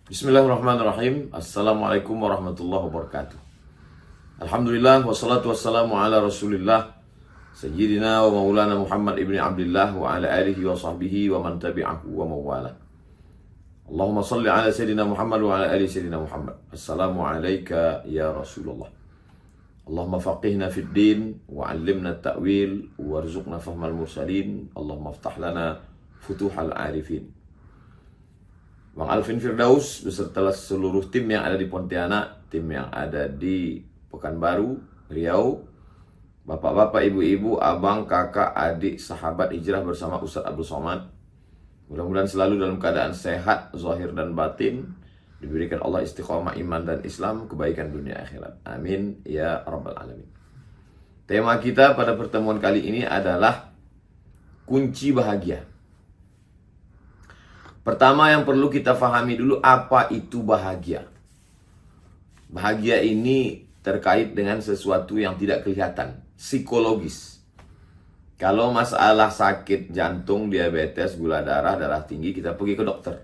Bismillahirrahmanirrahim. Assalamualaikum warahmatullahi wabarakatuh. Alhamdulillah wassalatu wassalamu ala Rasulillah Sayyidina wa Maulana Muhammad ibni Abdullah wa ala alihi wa sahbihi wa man tabi'ahu wa mawala. Allahumma salli ala Sayyidina Muhammad wa ala ali Sayyidina Muhammad. Assalamu alayka ya Rasulullah. Allahumma faqihna fid din wa 'allimna at-ta'wil warzuqna fahmal mursalin. Allahumma aftah lana futuhal arifin. Bang Alvin Firdaus beserta seluruh tim yang ada di Pontianak, tim yang ada di Pekanbaru, Riau, bapak-bapak, ibu-ibu, abang, kakak, adik, sahabat hijrah bersama Ustaz Abdul Somad. Mudah-mudahan selalu dalam keadaan sehat, zahir dan batin, diberikan Allah istiqomah iman dan Islam, kebaikan dunia akhirat. Amin ya rabbal alamin. Tema kita pada pertemuan kali ini adalah kunci bahagia. Pertama yang perlu kita fahami dulu, apa itu bahagia. Bahagia ini terkait dengan sesuatu yang tidak kelihatan, psikologis. Kalau masalah sakit jantung, diabetes, gula darah, darah tinggi, kita pergi ke dokter.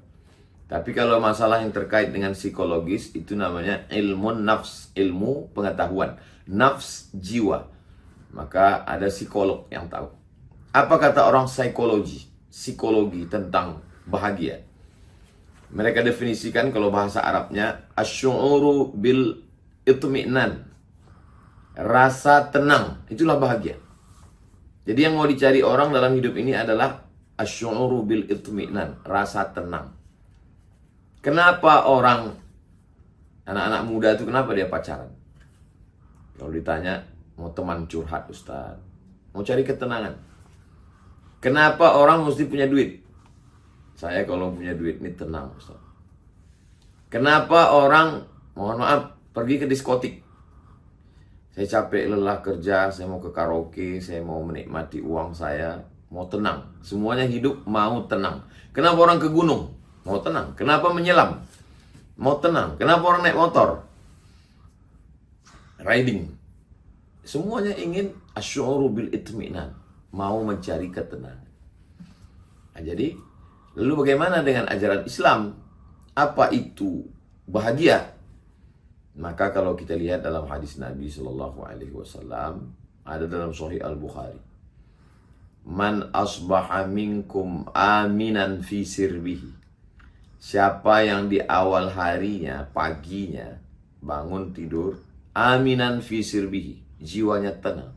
Tapi kalau masalah yang terkait dengan psikologis, itu namanya ilmu nafs, ilmu pengetahuan, nafs jiwa. Maka ada psikolog yang tahu. Apa kata orang psikologi? Psikologi tentang bahagia. Mereka definisikan kalau bahasa Arabnya asy'uru bil itmi'nan. Rasa tenang, itulah bahagia. Jadi yang mau dicari orang dalam hidup ini adalah asy'uru bil itmi'nan, rasa tenang. Kenapa orang anak-anak muda itu kenapa dia pacaran? Kalau ditanya mau teman curhat Ustaz, mau cari ketenangan. Kenapa orang mesti punya duit? Saya kalau punya duit ini tenang Ustaz. Kenapa orang, mohon maaf, pergi ke diskotik? Saya capek lelah kerja, saya mau ke karaoke, saya mau menikmati uang saya, mau tenang. Semuanya hidup mau tenang. Kenapa orang ke gunung? Mau tenang. Kenapa menyelam? Mau tenang. Kenapa orang naik motor? Riding. Semuanya ingin asy'uru bil itmi'nan, mau mencari ketenangan. Nah, jadi lalu bagaimana dengan ajaran Islam? Apa itu bahagia? Maka kalau kita lihat dalam hadis Nabi Shallallahu Alaihi Wasallam, ada dalam Sahih Al Bukhari, man asbaha minkum aminan fi sirbihi. Siapa yang di awal harinya, paginya, bangun tidur, aminan fi sirbihi, jiwanya tenang.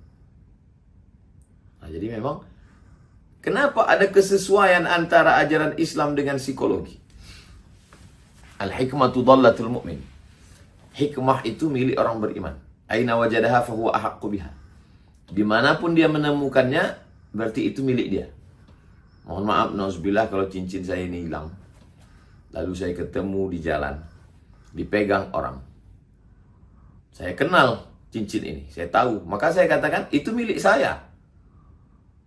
Nah, jadi memang kenapa ada kesesuaian antara ajaran Islam dengan psikologi? Al-hikmatu dhallatul mu'min. Hikmah itu milik orang beriman. Aina wajadaha fahuwa ahaqqu biha. Dimanapun dia menemukannya, berarti itu milik dia. Mohon maaf, nauzubillah, kalau cincin saya ini hilang, lalu saya ketemu di jalan, dipegang orang. Saya kenal cincin ini, saya tahu. Maka saya katakan, itu milik saya.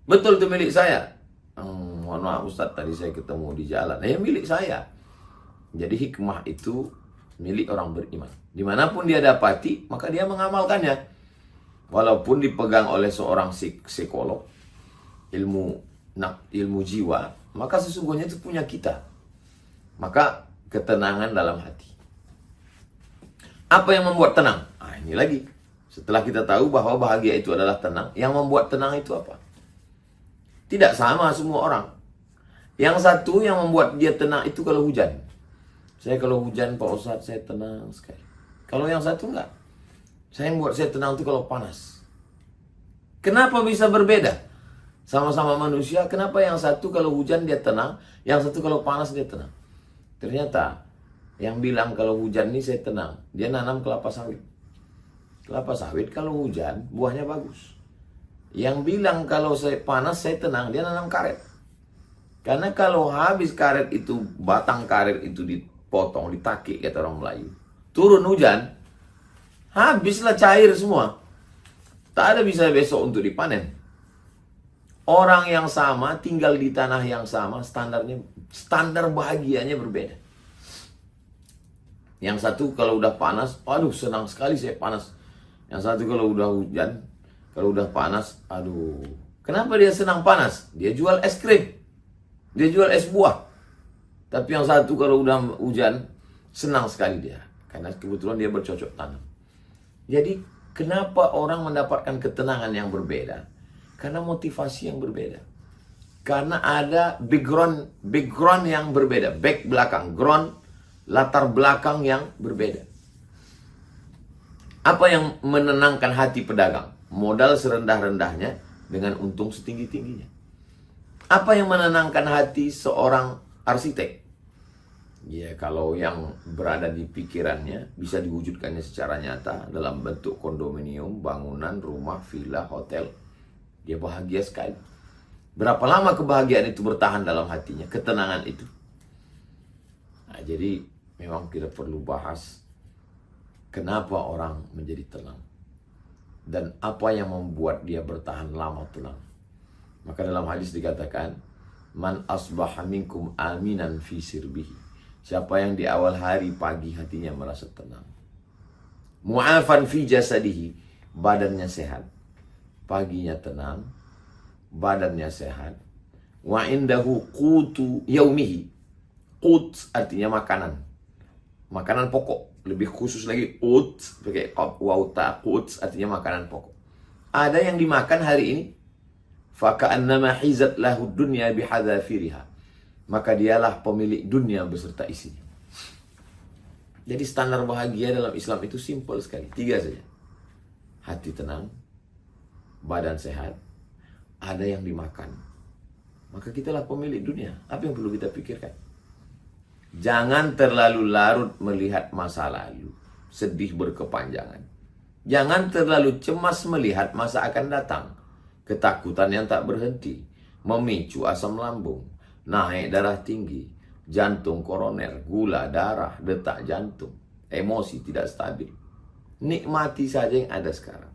Betul itu milik saya. Mohon maaf Ustaz, tadi saya ketemu di jalan. Ya milik saya. Jadi hikmah itu milik orang beriman. Dimanapun dia dapati, maka dia mengamalkannya. Walaupun dipegang oleh seorang psikolog, ilmu jiwa, maka sesungguhnya itu punya kita. Maka ketenangan dalam hati. Apa yang membuat tenang? Nah, ini lagi. Setelah kita tahu bahwa bahagia itu adalah tenang, yang membuat tenang itu apa? Tidak sama semua orang. Yang satu yang membuat dia tenang itu kalau hujan. Saya kalau hujan Pak Ustadz, saya tenang sekali. Kalau yang satu enggak. Saya yang buat saya tenang itu kalau panas. Kenapa bisa berbeda? Sama-sama manusia, kenapa yang satu kalau hujan dia tenang, yang satu kalau panas dia tenang? Ternyata yang bilang kalau hujan ini saya tenang, dia nanam kelapa sawit. Kelapa sawit kalau hujan buahnya bagus. Yang bilang kalau saya panas saya tenang, dia nanam karet. Karena kalau habis karet itu, batang karet itu dipotong, ditakik kata orang Melayu, turun hujan, habislah cair semua. Tak ada bisa besok untuk dipanen. Orang yang sama, tinggal di tanah yang sama, standar bahagianya berbeda. Yang satu kalau udah panas, aduh senang sekali saya panas. Yang satu kalau udah hujan, kalau udah panas, aduh. Kenapa dia senang panas? Dia jual es krim. Dia jual es buah. Tapi yang satu kalau udah hujan, Senang sekali dia, karena kebetulan dia bercocok tanam. Jadi, kenapa orang mendapatkan ketenangan yang berbeda? Karena motivasi yang berbeda. Karena ada background yang berbeda. Back belakang, ground, latar belakang yang berbeda. Apa yang menenangkan hati pedagang? Modal serendah-rendahnya dengan untung setinggi-tingginya. Apa yang menenangkan hati seorang arsitek? Ya, kalau yang berada di pikirannya bisa diwujudkannya secara nyata dalam bentuk kondominium, bangunan, rumah, villa, hotel. Dia bahagia sekali. Berapa lama kebahagiaan itu bertahan dalam hatinya, ketenangan itu. Nah, jadi memang kita perlu bahas kenapa orang menjadi tenang. Dan apa yang membuat dia bertahan lama tenang. Maka dalam hadis dikatakan, Man asbaha minkum aminan fi sirbihi. Siapa yang di awal hari pagi hatinya merasa tenang. Mu'afan fi jasadihi. Badannya sehat. Paginya tenang. Badannya sehat. Wa indahu qutu yaumihi. Qut artinya makanan. Makanan pokok. Lebih khusus lagi qut. Pakai wauta qut artinya makanan pokok. Ada yang dimakan hari ini. Faka'annama hizat lahu dunya bihadafiriha. Maka dialah pemilik dunia beserta isinya. Jadi standar bahagia dalam Islam itu simpel sekali. 3 saja. Hati tenang. Badan sehat. Ada yang dimakan. Maka kitalah pemilik dunia. Apa yang perlu kita pikirkan? Jangan terlalu larut melihat masa lalu. Sedih berkepanjangan. Jangan terlalu cemas melihat masa akan datang. Ketakutan yang tak berhenti. Memicu asam lambung. Naik darah tinggi, jantung koroner, gula darah, detak jantung, emosi tidak stabil. Nikmati saja yang ada sekarang.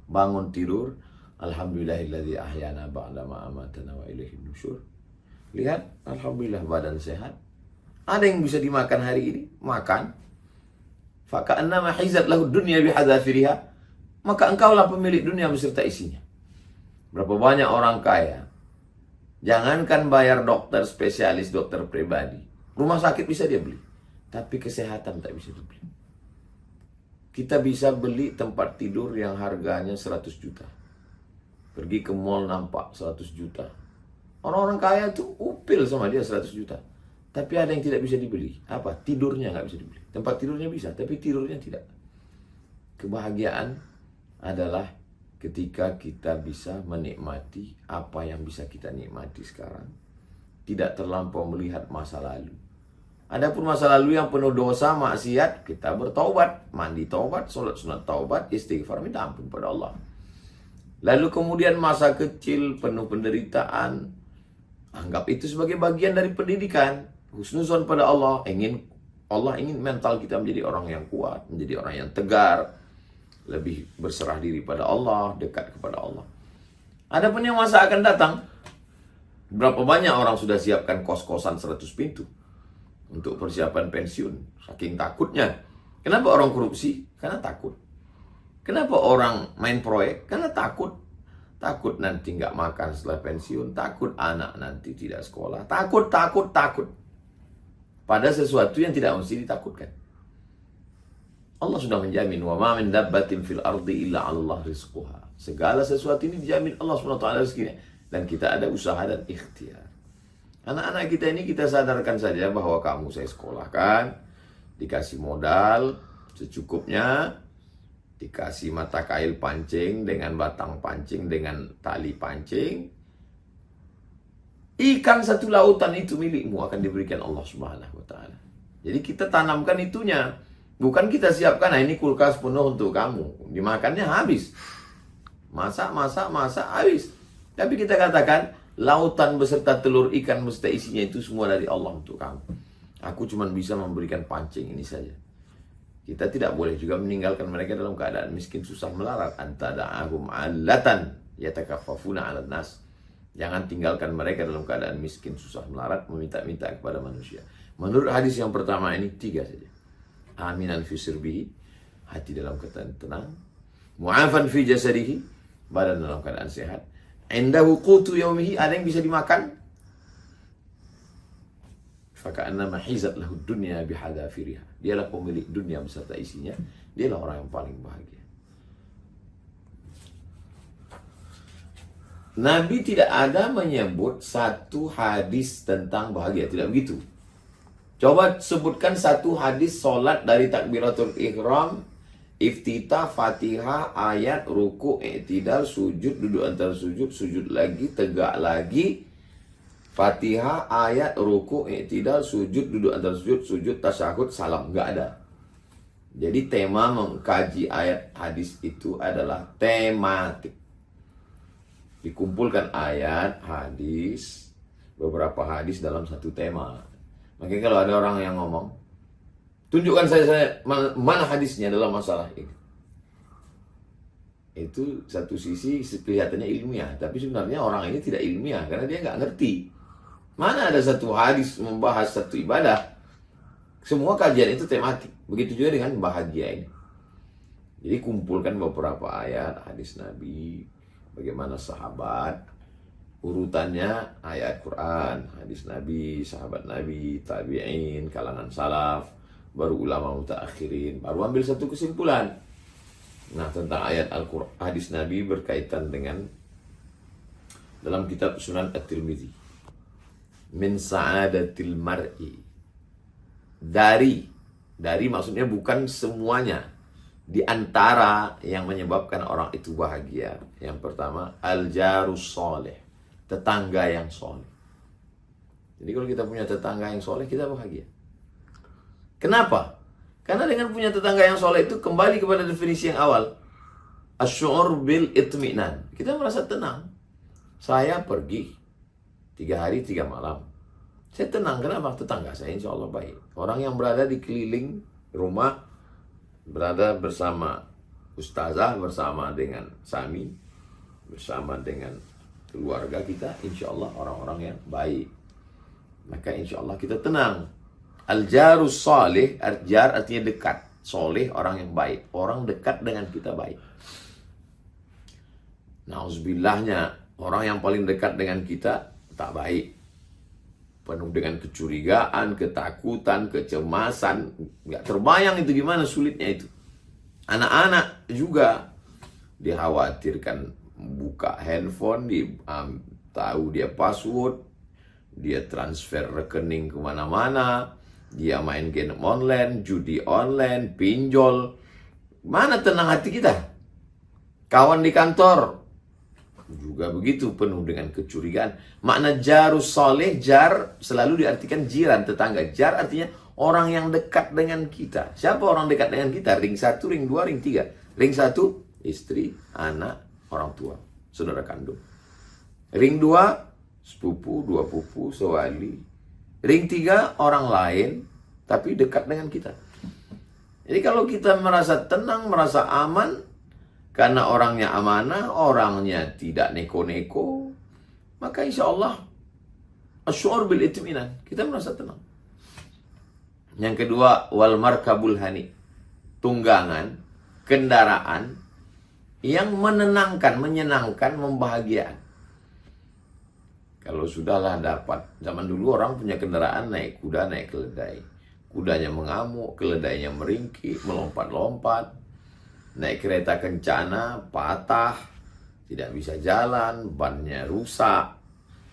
Bangun tidur, alhamdulillahilladzi ahyana ba'da ma amatana wa ilaihin nusyur. Lihat, alhamdulillah badan sehat. Ada yang bisa dimakan hari ini? Makan. Faka'annama hizat lahu dunya bihadzafiriha. Maka engkaulah pemilik dunia beserta isinya. Berapa banyak orang kaya jangankan bayar dokter spesialis, dokter pribadi. Rumah sakit bisa dia beli. Tapi kesehatan tak bisa dibeli. Kita bisa beli tempat tidur yang harganya 100 juta. Pergi ke mall nampak 100 juta. Orang-orang kaya tuh upil sama dia 100 juta. Tapi ada yang tidak bisa dibeli. Apa? Tidurnya nggak bisa dibeli. Tempat tidurnya bisa, tapi tidurnya tidak. Kebahagiaan adalah ketika kita bisa menikmati apa yang bisa kita nikmati sekarang. Tidak terlampau melihat masa lalu. Adapun masa lalu yang penuh dosa, maksiat, kita bertaubat. Mandi taubat, sholat sunat taubat, istighfar, minta ampun pada Allah. Lalu kemudian masa kecil penuh penderitaan. Anggap itu sebagai bagian dari pendidikan. Husnuzon pada Allah. Allah ingin mental kita menjadi orang yang kuat. Menjadi orang yang tegar. Lebih berserah diri pada Allah, dekat kepada Allah. Adapun yang masa akan datang, berapa banyak orang sudah siapkan kos-kosan 100 pintu untuk persiapan pensiun, saking takutnya. Kenapa orang korupsi? Karena takut. Kenapa orang main proyek? Karena takut. Takut nanti nggak makan setelah pensiun, takut anak nanti tidak sekolah, takut. Pada sesuatu yang tidak mesti ditakutkan. Allah sudah menjamin, wa ma min dabbatin fil ardi illa 'ala Allah rizquha. Segala sesuatu ini dijamin Allah SWT rezekinya, dan kita ada usaha dan ikhtiar. Anak-anak kita ini kita sadarkan saja bahwa kamu saya sekolahkan, dikasih modal secukupnya, dikasih mata kail pancing dengan batang pancing dengan tali pancing. Ikan satu lautan itu milikmu akan diberikan Allah Subhanahu wa taala. Jadi kita tanamkan itunya. Bukan kita siapkan, nah ini kulkas penuh untuk kamu. Dimakannya habis. Masak, habis. Tapi kita katakan, lautan beserta telur ikan beserta isinya itu semua dari Allah untuk kamu. Aku cuma bisa memberikan pancing ini saja. Kita tidak boleh juga meninggalkan mereka dalam keadaan miskin, susah, melarat. Antada'ahum alatan yatakaffafuna 'alan nas. Jangan tinggalkan mereka dalam keadaan miskin, susah, melarat, meminta-minta kepada manusia. Menurut hadis yang pertama ini 3 saja. Aminan fi sirbihi, hati dalam keadaan tenang. Mu'afan fi jasadihi, badan dalam keadaan sehat. Indahu qutu yaumihi, ada yang bisa dimakan. Faka'annama hizat lahu dunya bihadafiriha. Dialah pemilik dunia beserta isinya. Dialah orang yang paling bahagia. Nabi tidak ada menyebut satu hadis tentang bahagia. Tidak begitu. Coba sebutkan satu hadis solat dari takbiratul ihram, iftitah, fatihah, ayat, ruku, i'tidal, sujud, duduk antara sujud, sujud lagi, tegak lagi, fatihah, ayat, ruku, i'tidal, sujud, duduk antara sujud, sujud, tasyahud, salam. Nggak ada. Jadi tema mengkaji ayat hadis itu adalah tematik. Dikumpulkan ayat, hadis, beberapa hadis dalam satu tema. Makanya kalau ada orang yang ngomong, tunjukkan saya mana hadisnya dalam masalah ini. Itu satu sisi kelihatannya ilmiah, tapi sebenarnya orang ini tidak ilmiah karena dia nggak ngerti. Mana ada satu hadis membahas satu ibadah. Semua kajian itu tematik. Begitu juga dengan bahagia ini. Jadi kumpulkan beberapa ayat hadis Nabi, bagaimana sahabat, urutannya ayat Quran, hadis Nabi, sahabat Nabi, tabi'in, kalangan salaf, baru ulama mutaakhirin, baru ambil satu kesimpulan. Nah, tentang ayat Al-Quran, hadis Nabi berkaitan dengan dalam kitab Sunan At-Tirmidzi. Min sa'adatil mar'i. Dari maksudnya bukan semuanya. Di antara yang menyebabkan orang itu bahagia. Yang pertama, al-jarus soleh. Tetangga yang soleh. Jadi kalau kita punya tetangga yang soleh, kita bahagia. Kenapa? Karena dengan punya tetangga yang soleh itu kembali kepada definisi yang awal. Asy'ur bil itminan. Kita merasa tenang. Saya pergi 3 hari 3 malam. Saya tenang. Kenapa? Tetangga saya insya Allah baik. Orang yang berada di keliling rumah, berada bersama ustazah, bersama dengan Sami, bersama dengan keluarga kita, insya Allah orang-orang yang baik. Maka insya Allah kita tenang. Al-jarus salih, jar artinya dekat. Soleh orang yang baik. Orang dekat dengan kita baik. Naudzubillahnya, orang yang paling dekat dengan kita tak baik. Penuh dengan kecurigaan, ketakutan, kecemasan. Nggak terbayang itu gimana sulitnya itu. Anak-anak juga dikhawatirkan buka handphone, tahu dia password, dia transfer rekening kemana-mana, dia main game online, judi online, pinjol. Mana tenang hati kita? Kawan di kantor juga begitu, penuh dengan kecurigaan. Makna jarus soleh, jar selalu diartikan jiran, tetangga. Jar artinya orang yang dekat dengan kita. Siapa orang dekat dengan kita? Ring 1, ring 2, ring 3. Ring 1, istri, anak, orang tua, saudara kandung. Ring 2, sepupu, 2 pupu, sewali. Ring 3, orang lain, tapi dekat dengan kita. Jadi kalau kita merasa tenang, merasa aman, karena orangnya amanah, orangnya tidak neko-neko, maka insya Allah asy'ur bil itminan, kita merasa tenang. Yang kedua, wal markabul hani, tunggangan, kendaraan yang menenangkan, menyenangkan, membahagiakan. Kalau sudahlah dapat, zaman dulu orang punya kendaraan naik kuda, naik keledai. Kudanya mengamuk, keledainya meringkik, melompat-lompat. Naik kereta kencana, patah, tidak bisa jalan, bannya rusak.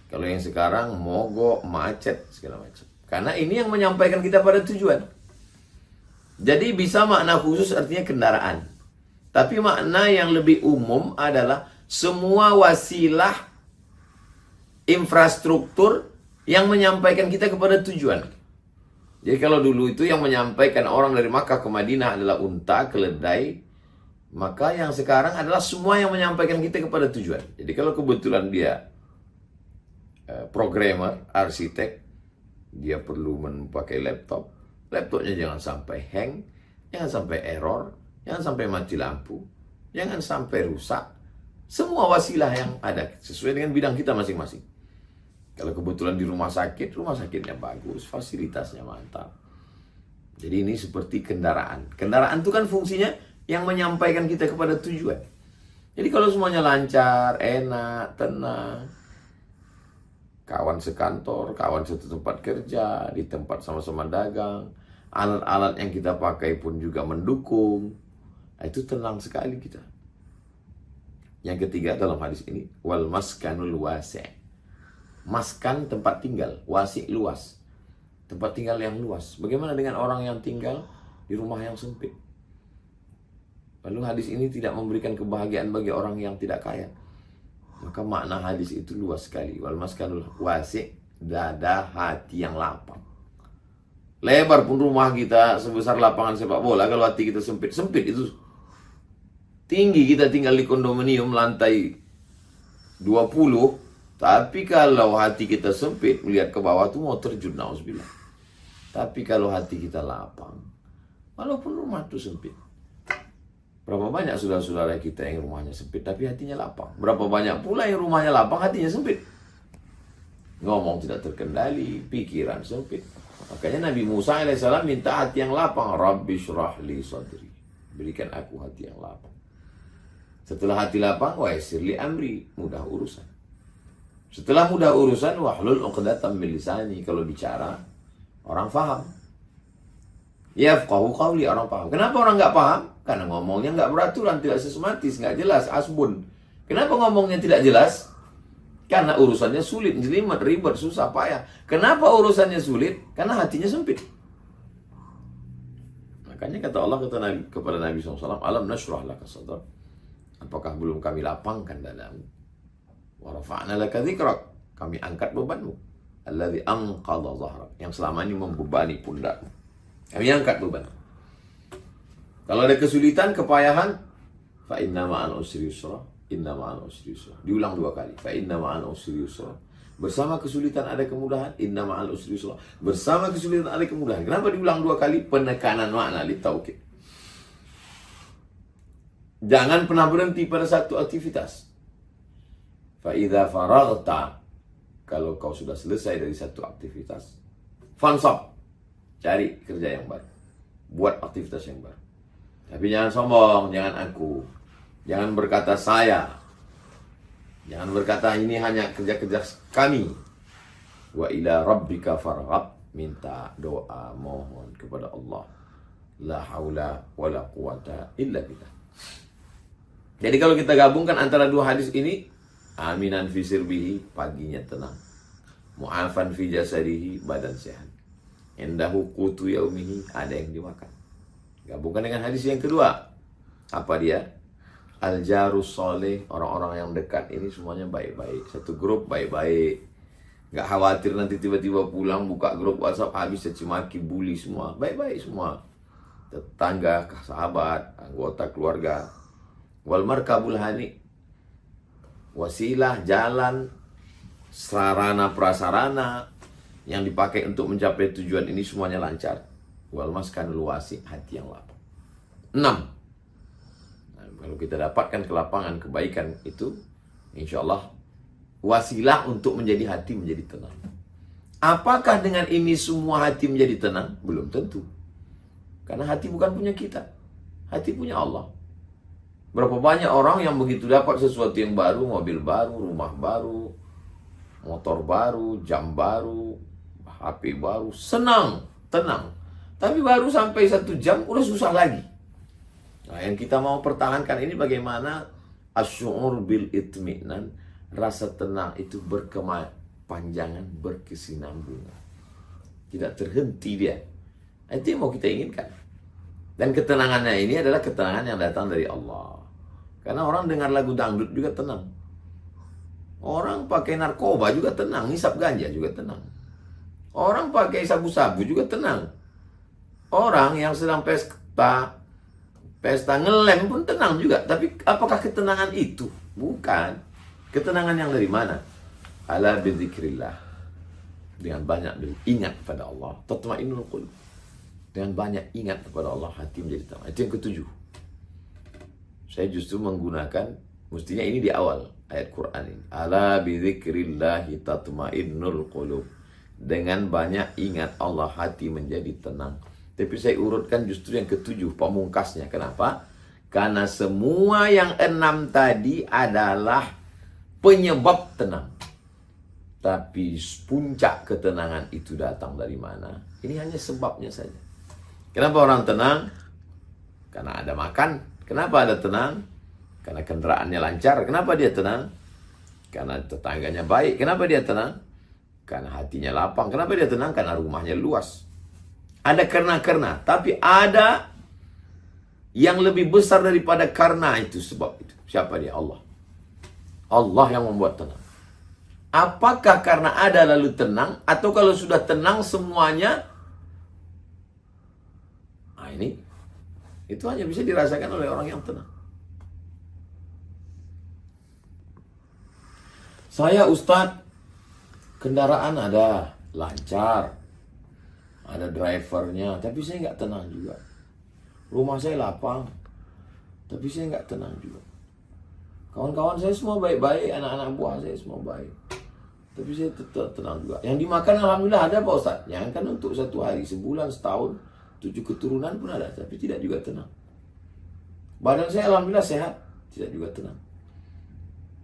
Kalau yang sekarang mogok, macet, segala macam. Karena ini yang menyampaikan kita pada tujuan. Jadi bisa makna khusus artinya kendaraan. Tapi makna yang lebih umum adalah semua wasilah infrastruktur yang menyampaikan kita kepada tujuan. Jadi kalau dulu itu yang menyampaikan orang dari Makkah ke Madinah adalah unta, keledai, maka yang sekarang adalah semua yang menyampaikan kita kepada tujuan. Jadi kalau kebetulan dia programmer, arsitek, dia perlu memakai laptop. Laptopnya jangan sampai hang, jangan sampai error, jangan sampai mati lampu, jangan sampai rusak. Semua wasilah yang ada sesuai dengan bidang kita masing-masing. Kalau kebetulan di rumah sakitnya bagus, fasilitasnya mantap. Jadi ini seperti kendaraan. Kendaraan itu kan fungsinya yang menyampaikan kita kepada tujuan. Jadi kalau semuanya lancar, enak, tenang, kawan sekantor, kawan satu tempat kerja, di tempat sama-sama dagang, alat-alat yang kita pakai pun juga mendukung. Nah, itu tenang sekali kita. Yang ketiga dalam hadis ini, wal maskanul wasi'. Maskan tempat tinggal, wasi' luas. Tempat tinggal yang luas. Bagaimana dengan orang yang tinggal di rumah yang sempit? Lalu hadis ini tidak memberikan kebahagiaan bagi orang yang tidak kaya. Maka makna hadis itu luas sekali. Wal maskanul wasi', dada hati yang lapang. Lebar pun rumah kita sebesar lapangan sepak bola, kalau hati kita sempit, sempit itu. Tinggi kita tinggal di kondominium lantai 20, tapi kalau hati kita sempit, melihat ke bawah tuh mau terjun, nauzubillah. Tapi kalau hati kita lapang, walaupun rumah itu sempit. Berapa banyak saudara-saudara kita yang rumahnya sempit tapi hatinya lapang. Berapa banyak pula yang rumahnya lapang, hatinya sempit. Ngomong tidak terkendali, pikiran sempit. Makanya Nabi Musa alaihissalam minta hati yang lapang. Rabbi syrah li sadri. Berikan aku hati yang lapang. Setelah hati lapang, wa yassir li amri. Mudah urusan. Setelah mudah urusan, wahlul 'uqdatam min lisani. Kalau bicara, orang faham. Yafqahu qawli, orang paham. Kenapa orang nggak paham? Karena ngomongnya nggak beraturan, tidak sistematis, nggak jelas, asbun. Kenapa ngomongnya tidak jelas? Karena urusannya sulit, jelimet, ribet, susah, payah. Kenapa urusannya sulit? Karena hatinya sempit. Makanya kata Allah kepada Nabi SAW, alam nashrah laka sadrak. Apakah belum kami lapangkan dadamu? Wa rafa'na laka dzikrak. Kami angkat bebanmu. Alladzi anqadha dhahrak. Yang selama ini membebani pundakmu. Kami angkat beban. Kalau ada kesulitan, kepayahan, fa inna ma'al usri yusra. Inna ma'al usri yusra. Diulang 2 kali. Fa inna ma'al usri yusra. Bersama kesulitan ada kemudahan. Inna ma'al usri yusra. Bersama kesulitan ada kemudahan. Kenapa diulang 2 kali? Penekanan makna li taukid. Jangan pernah berhenti pada satu aktivitas. Fa idza faraghta. Kalau kau sudah selesai dari satu aktivitas, fansab. Cari kerja yang baru. Buat aktivitas yang baru. Tapi jangan sombong, jangan aku. Jangan berkata saya. Jangan berkata ini hanya kerja-kerja kami. Wa ila rabbika farghab. Minta doa, mohon kepada Allah. La haula wa la quwata illa billah. Jadi kalau kita gabungkan antara 2 hadis ini, aminan fi sirbihi, paginya tenang. Mu'afan fi jasadihi, badan sehat. Indahu qutu yaumihi, ada yang dimakan. Gabungkan dengan hadis yang kedua. Apa dia? Al-jarus soleh, orang-orang yang dekat ini semuanya baik-baik. Satu grup baik-baik. Gak khawatir nanti tiba-tiba pulang buka grup WhatsApp habis caci maki, bully semua. Baik-baik semua. Tetangga, sahabat, anggota keluarga. Wal markabul hani, wasilah, jalan, sarana prasarana yang dipakai untuk mencapai tujuan ini semuanya lancar. Wal maskanul wasi, hati yang lapang. 6. Nah, kalau kita dapatkan kelapangan, kebaikan itu, insya Allah wasilah untuk menjadi hati menjadi tenang. Apakah dengan ini semua hati menjadi tenang? Belum tentu. Karena hati bukan punya kita. Hati punya Allah. Berapa banyak orang yang begitu dapat sesuatu yang baru, mobil baru, rumah baru, motor baru, jam baru, HP baru, senang, tenang. Tapi baru sampai 1 jam udah susah lagi. Nah, yang kita mau pertahankan ini bagaimana asy'ur bil itminan, rasa tenang itu berkepanjangan, berkesinambungan. Tidak terhenti dia. Itu yang mau kita inginkan. Dan ketenangannya ini adalah ketenangan yang datang dari Allah. Karena orang dengar lagu dangdut juga tenang. Orang pakai narkoba juga tenang. Ngisap ganja juga tenang. Orang pakai sabu-sabu juga tenang. Orang yang sedang pesta ngelem pun tenang juga. Tapi apakah ketenangan itu? Bukan. Ketenangan yang dari mana? Ala bidzikrillah. Dengan banyak ingat pada Allah. Tatma'innul qulub. Dengan banyak ingat kepada Allah, hati menjadi tenang. Itu yang ke-7. Saya justru menggunakan, mestinya ini di awal ayat Quran ini. Ala bidzikrillahi tatma'innul qulub. Dengan banyak ingat Allah, hati menjadi tenang. Tapi saya urutkan justru yang ke-7, pamungkasnya. Kenapa? Karena semua yang 6 tadi adalah penyebab tenang. Tapi puncak ketenangan itu datang dari mana? Ini hanya sebabnya saja. Kenapa orang tenang? Karena ada makan. Kenapa ada tenang? Karena kendaraannya lancar. Kenapa dia tenang? Karena tetangganya baik. Kenapa dia tenang? Karena hatinya lapang. Kenapa dia tenang? Karena rumahnya luas. Ada karena. Tapi ada yang lebih besar daripada karena itu, sebab itu. Siapa dia? Allah. Allah yang membuat tenang. Apakah karena ada lalu tenang, atau kalau sudah tenang semuanya? Nah ini, itu hanya bisa dirasakan oleh orang yang tenang. Saya Ustadz, kendaraan ada, lancar, ada drivernya, tapi saya nggak tenang juga. Rumah saya lapang, tapi saya nggak tenang juga. Kawan-kawan saya semua baik-baik, anak-anak buah saya semua baik, tapi saya tetap tenang juga. Yang dimakan alhamdulillah ada Pak Ustadz. Yang kan untuk satu hari, sebulan, setahun, 7 keturunan pun ada, tapi tidak juga tenang. Badan saya alhamdulillah sehat, tidak juga tenang.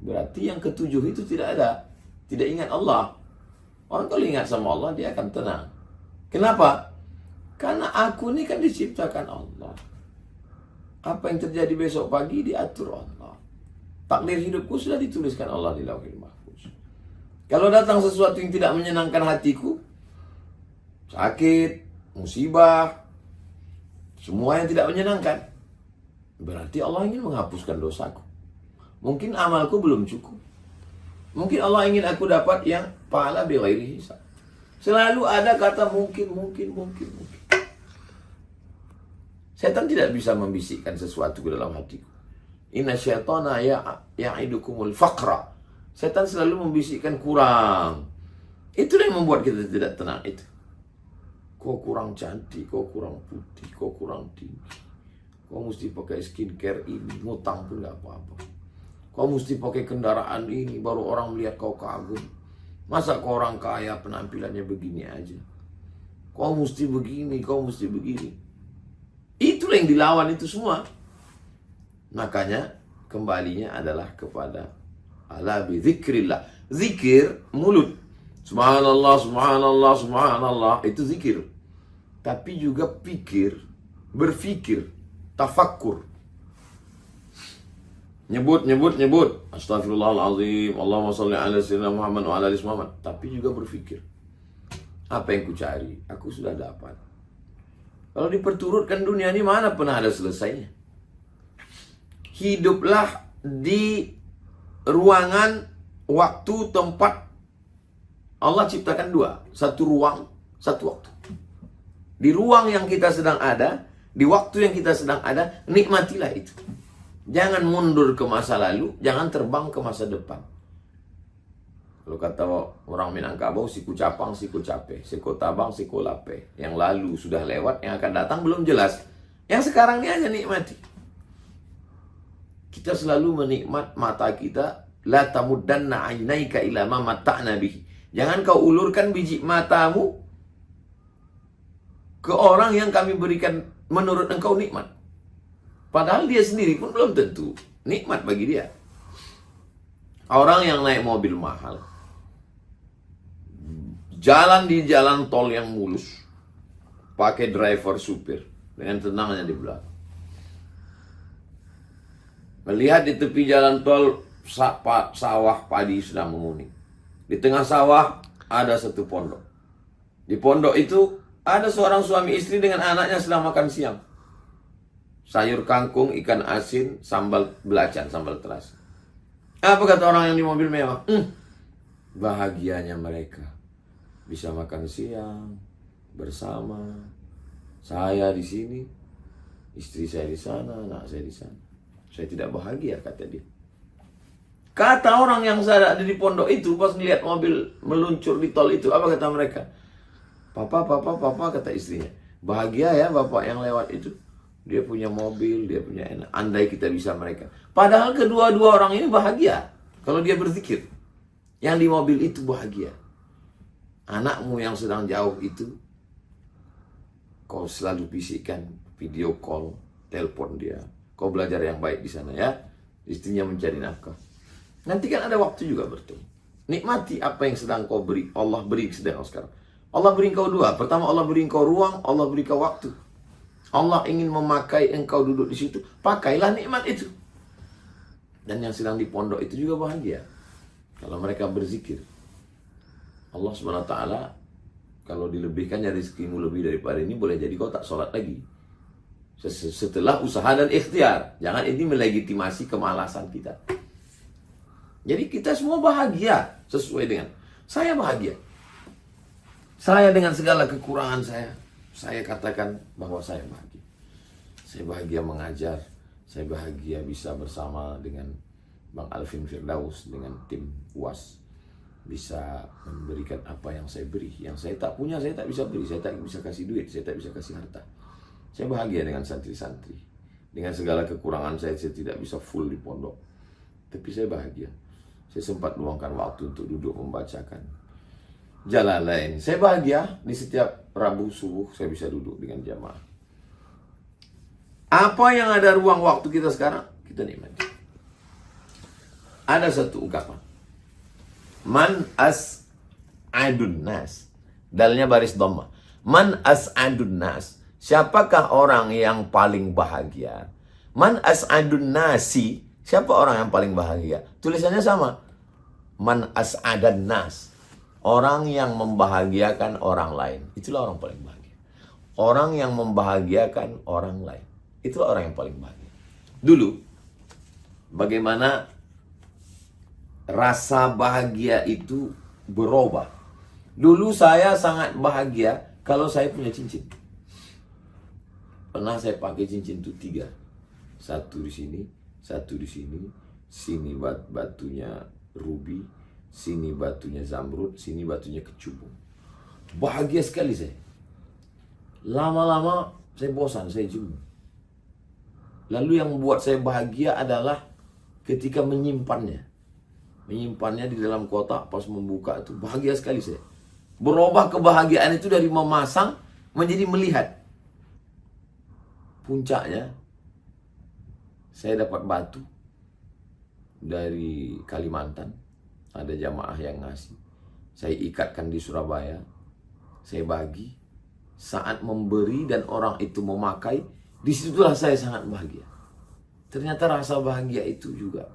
Berarti yang ketujuh itu tidak ada, tidak ingat Allah. Orang kalau ingat sama Allah, dia akan tenang. Kenapa? Karena aku ini kan diciptakan Allah. Apa yang terjadi besok pagi diatur Allah. Takdir hidupku sudah dituliskan Allah di Lauhul Mahfuz. Kalau datang sesuatu yang tidak menyenangkan hatiku, sakit, musibah, semua yang tidak menyenangkan, berarti Allah ingin menghapuskan dosaku. Mungkin amalku belum cukup. Mungkin Allah ingin aku dapat yang pahala bighairi hisab. Selalu ada kata mungkin. Setan tidak bisa membisikkan sesuatu ke dalam hatiku. Inna syaitana ya'idukumul faqra. Setan selalu membisikkan kurang. Itulah yang membuat kita tidak tenang itu. Kau kurang cantik, kau kurang putih, kau kurang tinggi. Kau mesti pakai skincare ini, ngutang pun gak apa-apa. Kau mesti pakai kendaraan ini, baru orang melihat kau kagum. Masa kau orang kaya penampilannya begini aja? Kau mesti begini, kau mesti begini. Itulah yang dilawan itu semua. Makanya kembalinya adalah kepada ala bi dzikrillah. Zikir mulut. Subhanallah, subhanallah, subhanallah. Itu zikir. Tapi juga pikir, berfikir, tafakkur. Nyebut. Astagfirullahaladzim. Allahumma salli ala sayyidina Muhammad wa ala ali Muhammad. Tapi juga berfikir. Apa yang ku cari? Aku sudah dapat. Kalau diperturutkan dunia ini mana pernah ada selesainya. Hiduplah di ruangan, waktu, tempat. Allah ciptakan dua. Satu ruang, satu waktu. Di ruang yang kita sedang ada, di waktu yang kita sedang ada, nikmatilah itu. Jangan mundur ke masa lalu, jangan terbang ke masa depan. Kalau kata orang Minangkabau, siku capang, siku cape, siku tabang, siku lape. Yang lalu sudah lewat, yang akan datang belum jelas. Yang sekarang ini aja nikmati. Kita selalu menikmat mata kita. La tamuddanna ainaika ila ma mata'na bihi. Jangan kau ulurkan biji matamu ke orang yang kami berikan menurut engkau nikmat. Padahal dia sendiri pun belum tentu nikmat bagi dia. Orang yang naik mobil mahal, jalan di jalan tol yang mulus, pakai driver supir dengan tenangnya di belakang. Melihat di tepi jalan tol sawah padi sedang menguning. Di tengah sawah ada satu pondok. Di pondok itu ada seorang suami istri dengan anaknya sedang makan siang. Sayur kangkung, ikan asin, sambal belacan, sambal terasi. Apa kata orang yang di mobil mewah? Bahagianya mereka bisa makan siang bersama. Saya di sini, istri saya di sana, anak saya di sana. Saya tidak bahagia, kata dia. Kata orang yang ada di pondok itu, pas ngeliat mobil meluncur di tol itu, apa kata mereka? Papa, kata istrinya. Bahagia ya bapak yang lewat itu. Dia punya mobil, dia punya enak. Andai kita bisa mereka. Padahal kedua-dua orang ini bahagia. Kalau dia berzikir. Yang di mobil itu bahagia. Anakmu yang sedang jauh itu, kau selalu bisikkan video call, telepon dia. Kau belajar yang baik di sana ya. Istrinya mencari nafkah. Nanti kan ada waktu juga bertemu. Nikmati apa yang sedang kau beri. Allah beri sedang sekarang. Allah beri engkau dua. Pertama, Allah beri engkau ruang, Allah beri engkau waktu. Allah ingin memakai engkau duduk di situ. Pakailah nikmat itu. Dan yang sedang di pondok itu juga bahagia. Kalau mereka berzikir. Allah SWT, kalau dilebihkannya rezekimu lebih daripada ini, boleh jadi kau tak sholat lagi. Setelah usaha dan ikhtiar. Jangan ini melegitimasi kemalasan kita. Jadi kita semua bahagia sesuai dengan saya bahagia. Saya dengan segala kekurangan saya katakan bahwa saya bahagia. Saya bahagia mengajar, saya bahagia bisa bersama dengan Bang Alvin Firdaus, dengan tim UAS. Bisa memberikan apa yang saya beri. Yang saya tak punya, saya tak bisa beri. Saya tak bisa kasih duit, saya tak bisa kasih harta. Saya bahagia dengan santri-santri. Dengan segala kekurangan saya tidak bisa full di pondok. Tapi saya bahagia. Saya sempat luangkan waktu untuk duduk membacakan Jalalain. Saya bahagia di setiap Rabu subuh saya bisa duduk dengan jamaah. Apa yang ada ruang waktu kita sekarang, kita nikmati. Ada satu ungkapan. Man as'adun nas. Dalnya baris dhamma. Man as'adun nas. Siapakah orang yang paling bahagia? Man as'adun nasi. Siapa orang yang paling bahagia? Tulisannya sama. Man as'adan nas. Orang yang membahagiakan orang lain. Itulah orang paling bahagia. Orang yang membahagiakan orang lain. Itulah orang yang paling bahagia. Dulu, bagaimana rasa bahagia itu berubah. Dulu saya sangat bahagia kalau saya punya cincin. Pernah saya pakai cincin itu 3. Satu di sini, satu di sini. Sini batunya ruby, sini batunya zamrud, sini batunya kecubung. Bahagia sekali saya. Lama-lama saya bosan, saya jenuh. Lalu yang membuat saya bahagia adalah ketika menyimpannya. Menyimpannya di dalam kotak, pas membuka itu bahagia sekali saya. Berubah kebahagiaan itu dari memasang menjadi melihat. Puncaknya, saya dapat batu dari Kalimantan. Ada jamaah yang ngasih. Saya ikatkan di Surabaya. Saya bagi. Saat memberi dan orang itu memakai, disitulah saya sangat bahagia. Ternyata rasa bahagia itu juga.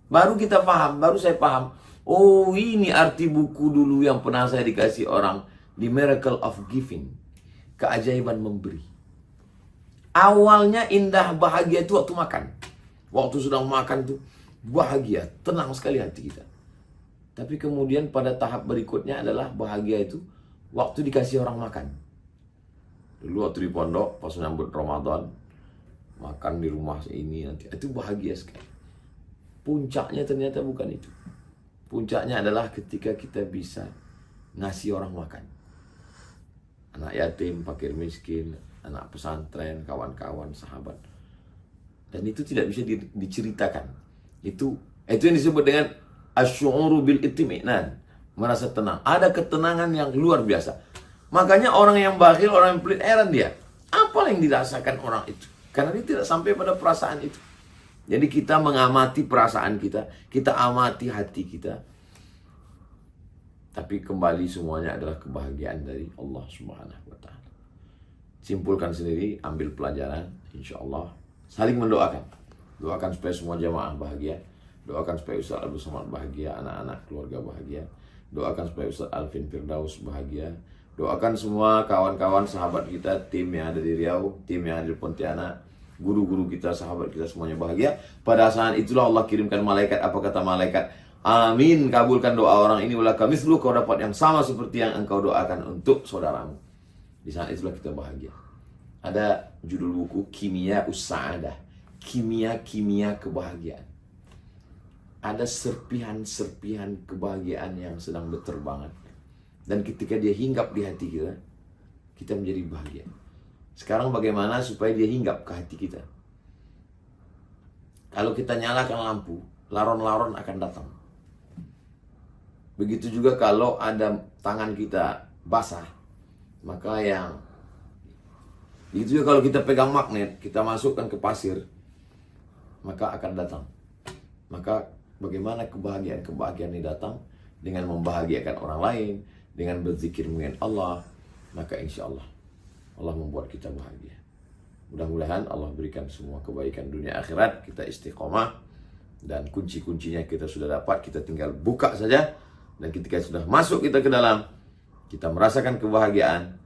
Baru kita paham, baru saya paham. Oh, ini arti buku dulu yang pernah saya dikasih orang. The Miracle of Giving. Keajaiban memberi. Awalnya indah bahagia itu waktu makan. Waktu sedang makan tuh bahagia, tenang sekali hati kita. Tapi kemudian pada tahap berikutnya adalah bahagia itu waktu dikasih orang makan. Dulu waktu di pondok, pas menyambut Ramadan, makan di rumah ini nanti, itu bahagia sekali. Puncaknya ternyata bukan itu. Puncaknya adalah ketika kita bisa ngasih orang makan. Anak yatim, fakir miskin, anak pesantren, kawan-kawan, sahabat. Dan itu tidak bisa diceritakan. Itu yang disebut dengan asy'uru bil itminan, merasa tenang. Ada ketenangan yang luar biasa. Makanya orang yang bakhil, orang yang pelit, heran dia. Apa yang dirasakan orang itu? Karena dia tidak sampai pada perasaan itu. Jadi kita mengamati perasaan kita, kita amati hati kita. Tapi kembali semuanya adalah kebahagiaan dari Allah Subhanahu wa taala. Simpulkan sendiri, ambil pelajaran, insyaallah. Saling mendoakan. Doakan supaya semua jamaah bahagia. Doakan supaya Ustaz Abdul Somad bahagia, anak-anak keluarga bahagia. Doakan supaya Ustaz Alvin Firdaus bahagia. Doakan semua kawan-kawan sahabat kita, tim yang ada di Riau, tim yang ada di Pontianak, guru-guru kita, sahabat kita semuanya bahagia. Pada saat itulah Allah kirimkan malaikat. Apa kata malaikat? Amin, kabulkan doa orang ini. Wala kamitslu, kau dapat yang sama seperti yang engkau doakan untuk saudaramu. Di saat itulah kita bahagia. Ada judul buku Kimia Us-Sa'adah. Kimia kebahagiaan. Ada serpihan-serpihan kebahagiaan yang sedang berterbangan. Dan ketika dia hinggap di hati kita, kita menjadi bahagia. Sekarang bagaimana supaya dia hinggap ke hati kita? Kalau kita nyalakan lampu, laron-laron akan datang. Begitu juga kalau ada tangan kita basah, maka begitu juga kalau kita pegang magnet, kita masukkan ke pasir, maka akan datang. Maka bagaimana kebahagiaan ini datang? dengan membahagiakan orang lain, dengan berzikir mengingat Allah, maka insya Allah Allah membuat kita bahagia. Mudah-mudahan Allah berikan semua kebaikan dunia akhirat, kita istiqomah, dan kunci-kuncinya kita sudah dapat, kita tinggal buka saja. Dan ketika sudah masuk kita ke dalam, kita merasakan kebahagiaan.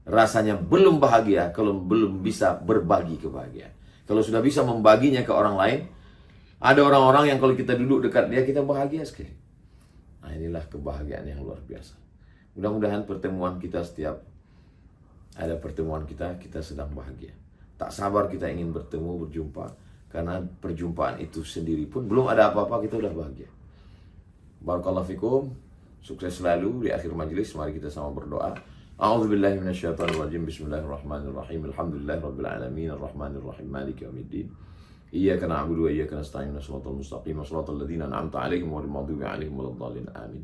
Rasanya belum bahagia kalau belum bisa berbagi kebahagiaan. Kalau sudah bisa membaginya ke orang lain, ada orang-orang yang kalau kita duduk dekat dia, kita bahagia sekali. Nah, inilah kebahagiaan yang luar biasa. Mudah-mudahan pertemuan kita, setiap ada pertemuan kita sedang bahagia. Tak sabar kita ingin bertemu, berjumpa. Karena perjumpaan itu sendiri pun belum ada apa-apa, kita udah bahagia. Barakallahu fikum. Sukses selalu di akhir majelis. Mari kita sama berdoa. A'udzubillahi minasyaitonirrajim. Bismillahirrahmanirrahim. Alhamdulillahirabbil alamin arrahmanirrahim maliki yaumiddin. Iyyaka na'budu wa iyyaka nasta'in. Shiratal mustaqim shiratal ladzina an'amta 'alaihim ghairil maghdubi 'alaihim waladdallin. Amin.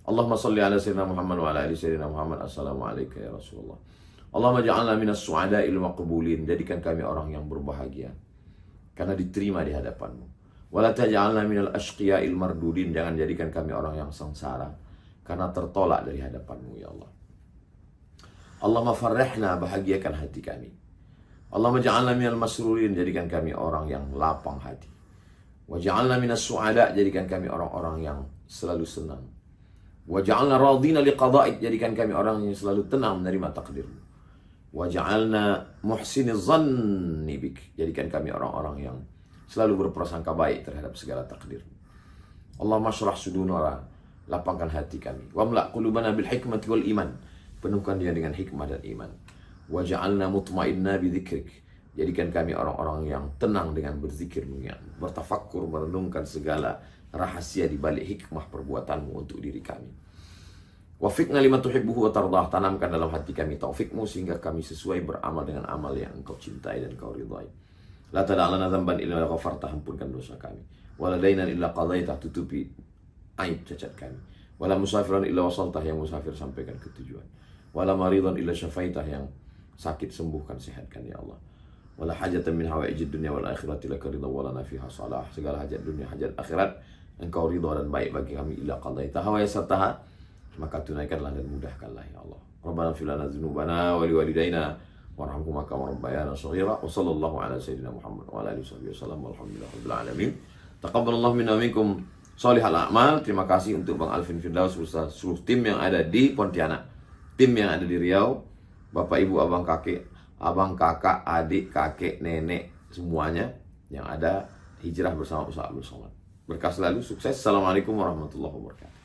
Allahumma shalli ala sayyidina Muhammad wa ala ali sayyidina Muhammad. Assalamu alayka ya Rasulullah. Allahumma ja'alna minas su'ada'il maqbulin. Jadikan kami orang yang berbahagia karena diterima di hadapanmu. Wala taj'alna minal ashqiya'il mardudin. Jangan jadikan kami orang yang sengsara karena tertolak dari hadapanmu ya Allah. Allahumma farrihna, bahagiakan hati kami. Allahumma ja'alna minal masrurin, jadikan kami orang yang lapang hati. Wa ja'alna minas su'ada, jadikan kami orang-orang yang selalu senang. Wa ja'alna radina liqada'ik, jadikan kami orang yang selalu tenang menerima takdirmu. Wa ja'alna muhsiniz zanni bik, jadikan kami orang-orang yang selalu berprasangka baik terhadap segala takdirmu. Allahumma syrah sudunana, lapangkan hati kami. Wamla' qulubana bil hikmati wal iman, penuhkan dia dengan hikmah dan iman. Waj'alna mutmainna bidzikrik, jadikan kami orang-orang yang tenang dengan berzikirmu, yang bertafakkur, merenungkan segala rahasia di balik hikmah perbuatanmu untuk diri kami. Wafiqna lima tuhibbuhu wa tardah, tanamkan dalam hati kami taufikmu sehingga kami sesuai beramal dengan amal yang engkau cintai dan engkau ridhai. La tada'lana dzamban illa ghafartah, ampunkan dosa kami. Wala dainan illa qadaitah, tutupi aib cacat kami. Wala musafiran illa wasaltah, yang musafir sampaikan ke tujuan. Wala maridan illa syafaitah, yang sakit sembuhkan, sehatkan ya Allah. Wala hajatan min hawaijid dunya wal akhirati laka ridha wa lana fiha salah, segala hajat dunia hajat akhirat engkau ridha dan baik bagi kami, illa qadaitah wa yassartaha, maka tunaikanlah dan mudahkanlah ya Allah. Rabbana fil lana dzunubana wa liwalidaina warhamhuma kama rabbayana shaghira. Wa sallallahu ala sayyidina Muhammad wa ala alihi wasallam. Walhamdulillahirabbil alamin. Taqabbalallahu minna minkum shalihal a'mal. Terima kasih untuk Bang Alvin Firdaus beserta seluruh tim yang ada di Pontianak, tim yang ada di Riau, Bapak Ibu, abang kakak, adik, kakek, nenek, semuanya yang ada hijrah bersama Ustaz Abdul Somad. Berkah selalu, sukses. Assalamualaikum warahmatullahi wabarakatuh.